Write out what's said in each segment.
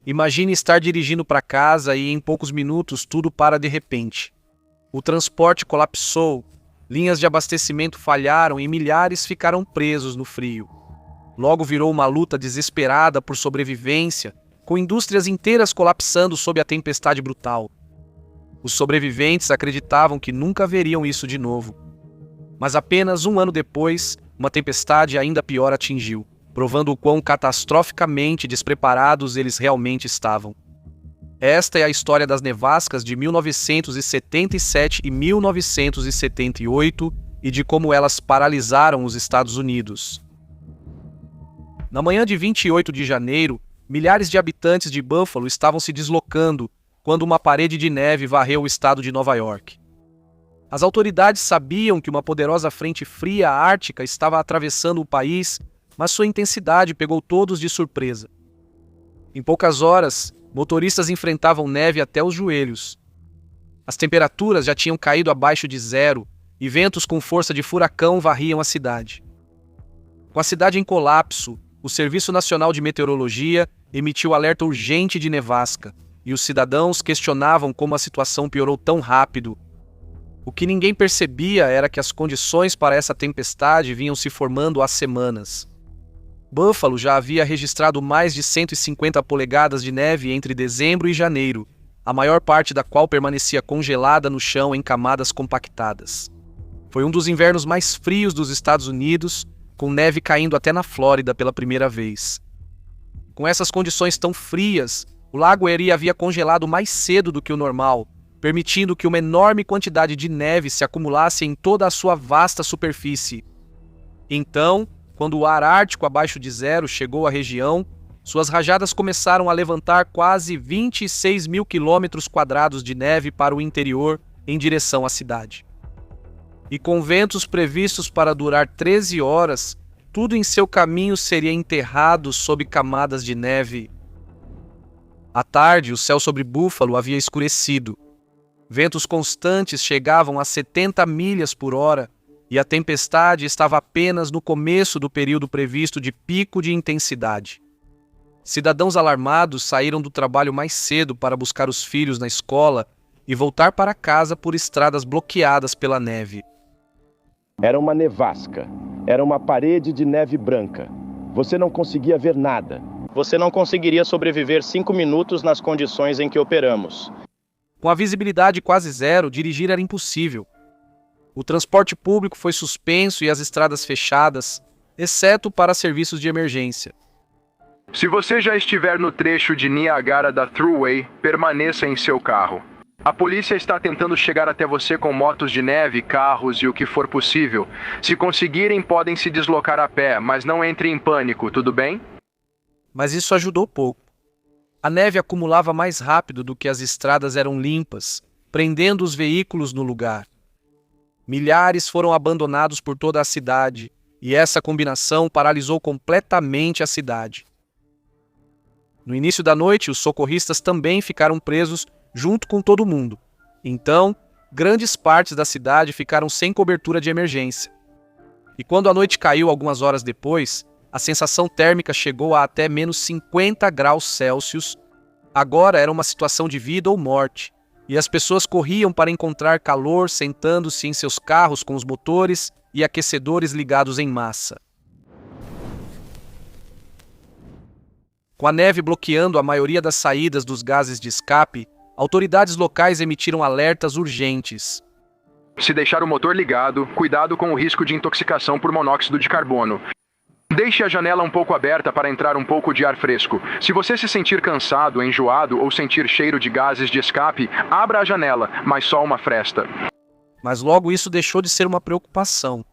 Imagine estar dirigindo para casa e em poucos minutos tudo para de repente. O transporte colapsou, linhas de abastecimento falharam e milhares ficaram presos no frio. Logo virou uma luta desesperada por sobrevivência, com indústrias inteiras colapsando sob a tempestade brutal. Os sobreviventes acreditavam que nunca veriam isso de novo. Mas apenas um ano depois, uma tempestade ainda pior atingiu, provando o quão catastroficamente despreparados eles realmente estavam. Esta é a história das nevascas de 1977 e 1978 e de como elas paralisaram os Estados Unidos. Na manhã de 28 de janeiro, milhares de habitantes de Buffalo estavam se deslocando quando uma parede de neve varreu o estado de Nova York. As autoridades sabiam que uma poderosa frente fria ártica estava atravessando o país, mas sua intensidade pegou todos de surpresa. Em poucas horas, motoristas enfrentavam neve até os joelhos. As temperaturas já tinham caído abaixo de zero e ventos com força de furacão varriam a cidade. Com a cidade em colapso, o Serviço Nacional de Meteorologia emitiu alerta urgente de nevasca, e os cidadãos questionavam como a situação piorou tão rápido. O que ninguém percebia era que as condições para essa tempestade vinham se formando há semanas. Buffalo já havia registrado mais de 150 polegadas de neve entre dezembro e janeiro, a maior parte da qual permanecia congelada no chão em camadas compactadas. Foi um dos invernos mais frios dos Estados Unidos, com neve caindo até na Flórida pela primeira vez. Com essas condições tão frias, o Lago Erie havia congelado mais cedo do que o normal, permitindo que uma enorme quantidade de neve se acumulasse em toda a sua vasta superfície. Então, quando o ar ártico abaixo de zero chegou à região, suas rajadas começaram a levantar quase 26 mil quilômetros quadrados de neve para o interior em direção à cidade. E com ventos previstos para durar 13 horas, tudo em seu caminho seria enterrado sob camadas de neve. À tarde, o céu sobre Buffalo havia escurecido. Ventos constantes chegavam a 70 milhas por hora e a tempestade estava apenas no começo do período previsto de pico de intensidade. Cidadãos alarmados saíram do trabalho mais cedo para buscar os filhos na escola e voltar para casa por estradas bloqueadas pela neve. Era uma nevasca. Era uma parede de neve branca. Você não conseguia ver nada. Você não conseguiria sobreviver 5 minutos nas condições em que operamos. Com a visibilidade quase zero, dirigir era impossível. O transporte público foi suspenso e as estradas fechadas, exceto para serviços de emergência. Se você já estiver no trecho de Niagara da Thruway, permaneça em seu carro. A polícia está tentando chegar até você com motos de neve, carros e o que for possível. Se conseguirem, podem se deslocar a pé, mas não entre em pânico, tudo bem? Mas isso ajudou pouco. A neve acumulava mais rápido do que as estradas eram limpas, prendendo os veículos no lugar. Milhares foram abandonados por toda a cidade, e essa combinação paralisou completamente a cidade. No início da noite, os socorristas também ficaram presos junto com todo mundo. Então, grandes partes da cidade ficaram sem cobertura de emergência. E quando a noite caiu algumas horas depois, a sensação térmica chegou a até menos 50 graus Celsius. Agora era uma situação de vida ou morte, e as pessoas corriam para encontrar calor sentando-se em seus carros com os motores e aquecedores ligados em massa. Com a neve bloqueando a maioria das saídas dos gases de escape, autoridades locais emitiram alertas urgentes. Se deixar o motor ligado, cuidado com o risco de intoxicação por monóxido de carbono. Deixe a janela um pouco aberta para entrar um pouco de ar fresco. Se você se sentir cansado, enjoado ou sentir cheiro de gases de escape, abra a janela, mas só uma fresta. Mas logo isso deixou de ser uma preocupação.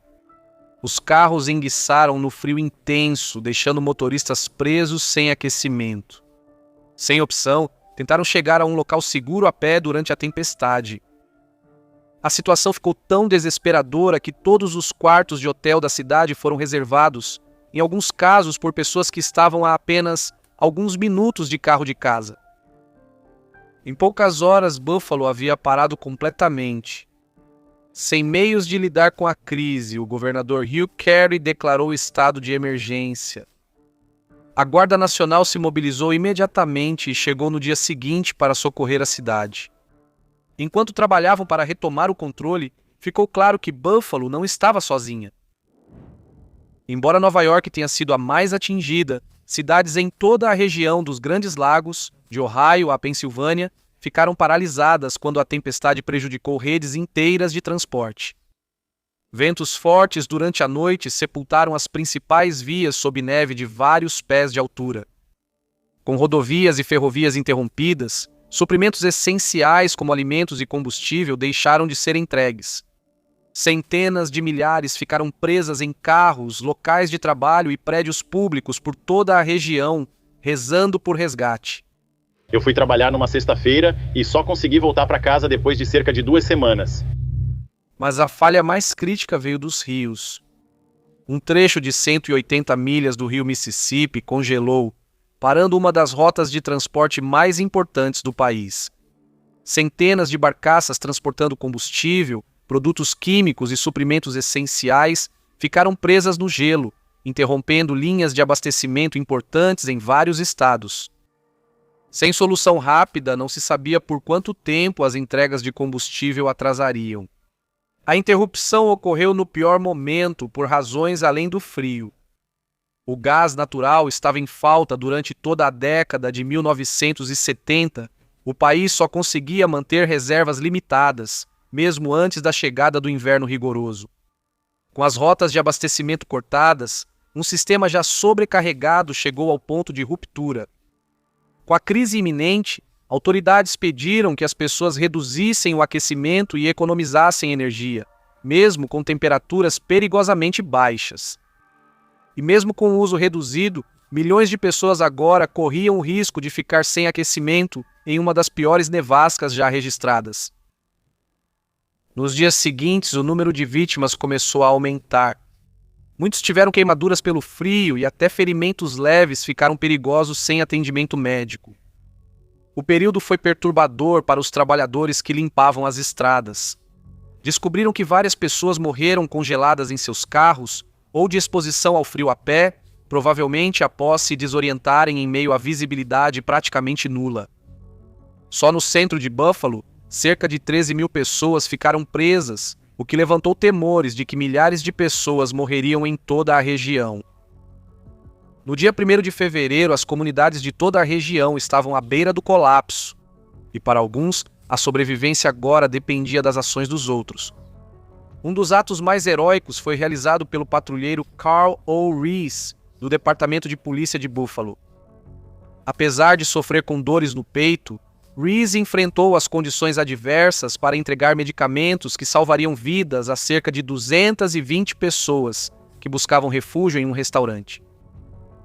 Os carros enguiçaram no frio intenso, deixando motoristas presos sem aquecimento. Sem opção, tentaram chegar a um local seguro a pé durante a tempestade. A situação ficou tão desesperadora que todos os quartos de hotel da cidade foram reservados, em alguns casos por pessoas que estavam a apenas alguns minutos de carro de casa. Em poucas horas, Buffalo havia parado completamente. Sem meios de lidar com a crise, o governador Hugh Carey declarou estado de emergência. A Guarda Nacional se mobilizou imediatamente e chegou no dia seguinte para socorrer a cidade. Enquanto trabalhavam para retomar o controle, ficou claro que Buffalo não estava sozinha. Embora Nova York tenha sido a mais atingida, cidades em toda a região dos Grandes Lagos, de Ohio à Pensilvânia, ficaram paralisadas quando a tempestade prejudicou redes inteiras de transporte. Ventos fortes durante a noite sepultaram as principais vias sob neve de vários pés de altura. Com rodovias e ferrovias interrompidas, suprimentos essenciais como alimentos e combustível deixaram de ser entregues. Centenas de milhares ficaram presas em carros, locais de trabalho e prédios públicos por toda a região, rezando por resgate. Eu fui trabalhar numa sexta-feira e só consegui voltar para casa depois de cerca de 2 semanas. Mas a falha mais crítica veio dos rios. Um trecho de 180 milhas do rio Mississippi congelou, parando uma das rotas de transporte mais importantes do país. Centenas de barcaças transportando combustível, produtos químicos e suprimentos essenciais ficaram presas no gelo, interrompendo linhas de abastecimento importantes em vários estados. Sem solução rápida, não se sabia por quanto tempo as entregas de combustível atrasariam. A interrupção ocorreu no pior momento por razões além do frio. O gás natural estava em falta durante toda a década de 1970. O país só conseguia manter reservas limitadas, mesmo antes da chegada do inverno rigoroso. Com as rotas de abastecimento cortadas, um sistema já sobrecarregado chegou ao ponto de ruptura. Com a crise iminente, autoridades pediram que as pessoas reduzissem o aquecimento e economizassem energia, mesmo com temperaturas perigosamente baixas. E mesmo com o uso reduzido, milhões de pessoas agora corriam o risco de ficar sem aquecimento em uma das piores nevascas já registradas. Nos dias seguintes, o número de vítimas começou a aumentar. Muitos tiveram queimaduras pelo frio e até ferimentos leves ficaram perigosos sem atendimento médico. O período foi perturbador para os trabalhadores que limpavam as estradas. Descobriram que várias pessoas morreram congeladas em seus carros ou de exposição ao frio a pé, provavelmente após se desorientarem em meio à visibilidade praticamente nula. Só no centro de Buffalo, cerca de 13 mil pessoas ficaram presas, o que levantou temores de que milhares de pessoas morreriam em toda a região. No dia 1º de fevereiro, as comunidades de toda a região estavam à beira do colapso, e para alguns, a sobrevivência agora dependia das ações dos outros. Um dos atos mais heróicos foi realizado pelo patrulheiro Carl O. Reese, do Departamento de Polícia de Buffalo. Apesar de sofrer com dores no peito, Reese enfrentou as condições adversas para entregar medicamentos que salvariam vidas a cerca de 220 pessoas que buscavam refúgio em um restaurante.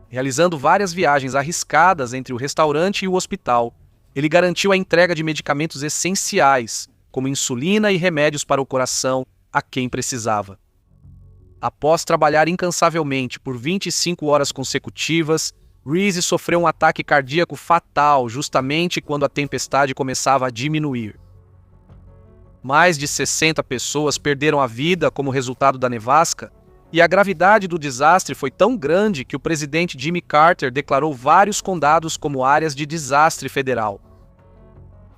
Realizando várias viagens arriscadas entre o restaurante e o hospital, ele garantiu a entrega de medicamentos essenciais, como insulina e remédios para o coração, a quem precisava. Após trabalhar incansavelmente por 25 horas consecutivas, Reese sofreu um ataque cardíaco fatal justamente quando a tempestade começava a diminuir. Mais de 60 pessoas perderam a vida como resultado da nevasca, e a gravidade do desastre foi tão grande que o presidente Jimmy Carter declarou vários condados como áreas de desastre federal.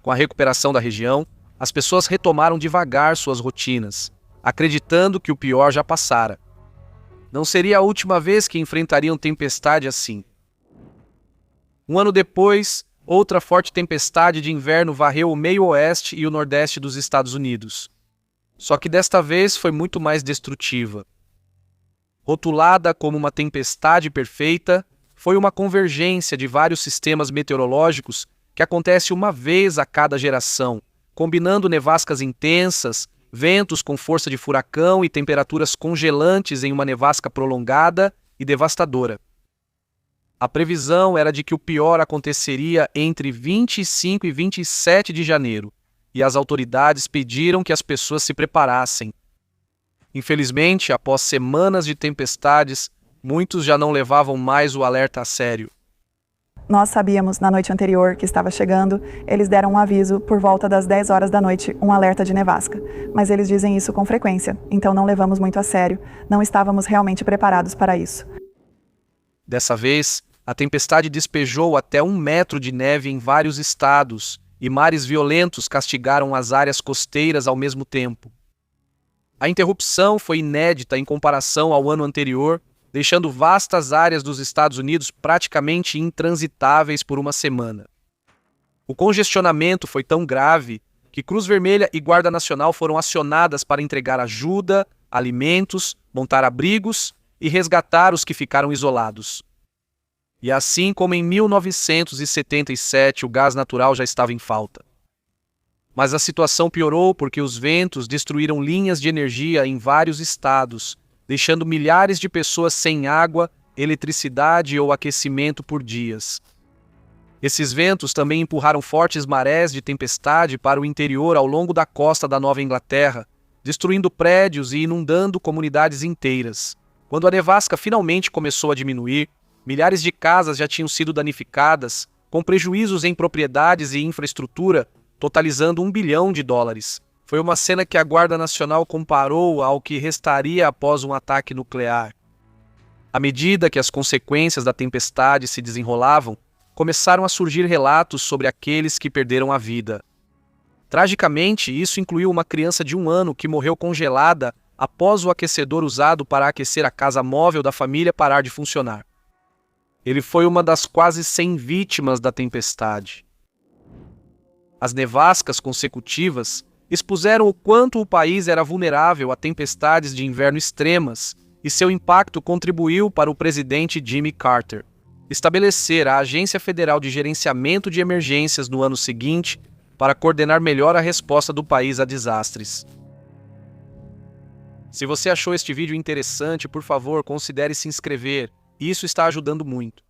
Com a recuperação da região, as pessoas retomaram devagar suas rotinas, acreditando que o pior já passara. Não seria a última vez que enfrentariam tempestade assim. Um ano depois, outra forte tempestade de inverno varreu o meio-oeste e o nordeste dos Estados Unidos. Só que desta vez foi muito mais destrutiva. Rotulada como uma tempestade perfeita, foi uma convergência de vários sistemas meteorológicos que acontece uma vez a cada geração, combinando nevascas intensas, ventos com força de furacão e temperaturas congelantes em uma nevasca prolongada e devastadora. A previsão era de que o pior aconteceria entre 25 e 27 de janeiro, e as autoridades pediram que as pessoas se preparassem. Infelizmente, após semanas de tempestades, muitos já não levavam mais o alerta a sério. Nós sabíamos na noite anterior que estava chegando, eles deram um aviso por volta das 10 horas da noite, um alerta de nevasca. Mas eles dizem isso com frequência, então não levamos muito a sério, não estávamos realmente preparados para isso. Dessa vez, A tempestade despejou até 1 metro de neve em vários estados, e mares violentos castigaram as áreas costeiras ao mesmo tempo. A interrupção foi inédita em comparação ao ano anterior, deixando vastas áreas dos Estados Unidos praticamente intransitáveis por uma semana. O congestionamento foi tão grave que Cruz Vermelha e Guarda Nacional foram acionadas para entregar ajuda, alimentos, montar abrigos e resgatar os que ficaram isolados. E assim como em 1977 o gás natural já estava em falta. Mas a situação piorou porque os ventos destruíram linhas de energia em vários estados, deixando milhares de pessoas sem água, eletricidade ou aquecimento por dias. Esses ventos também empurraram fortes marés de tempestade para o interior ao longo da costa da Nova Inglaterra, destruindo prédios e inundando comunidades inteiras. Quando a nevasca finalmente começou a diminuir, milhares de casas já tinham sido danificadas, com prejuízos em propriedades e infraestrutura, totalizando US$1 bilhão. Foi uma cena que a Guarda Nacional comparou ao que restaria após um ataque nuclear. À medida que as consequências da tempestade se desenrolavam, começaram a surgir relatos sobre aqueles que perderam a vida. Tragicamente, isso incluiu uma criança de 1 ano que morreu congelada após o aquecedor usado para aquecer a casa móvel da família parar de funcionar. Ele foi uma das quase 100 vítimas da tempestade. As nevascas consecutivas expuseram o quanto o país era vulnerável a tempestades de inverno extremas, e seu impacto contribuiu para o presidente Jimmy Carter estabelecer a Agência Federal de Gerenciamento de Emergências no ano seguinte para coordenar melhor a resposta do país a desastres. Se você achou este vídeo interessante, por favor, considere se inscrever. Isso está ajudando muito.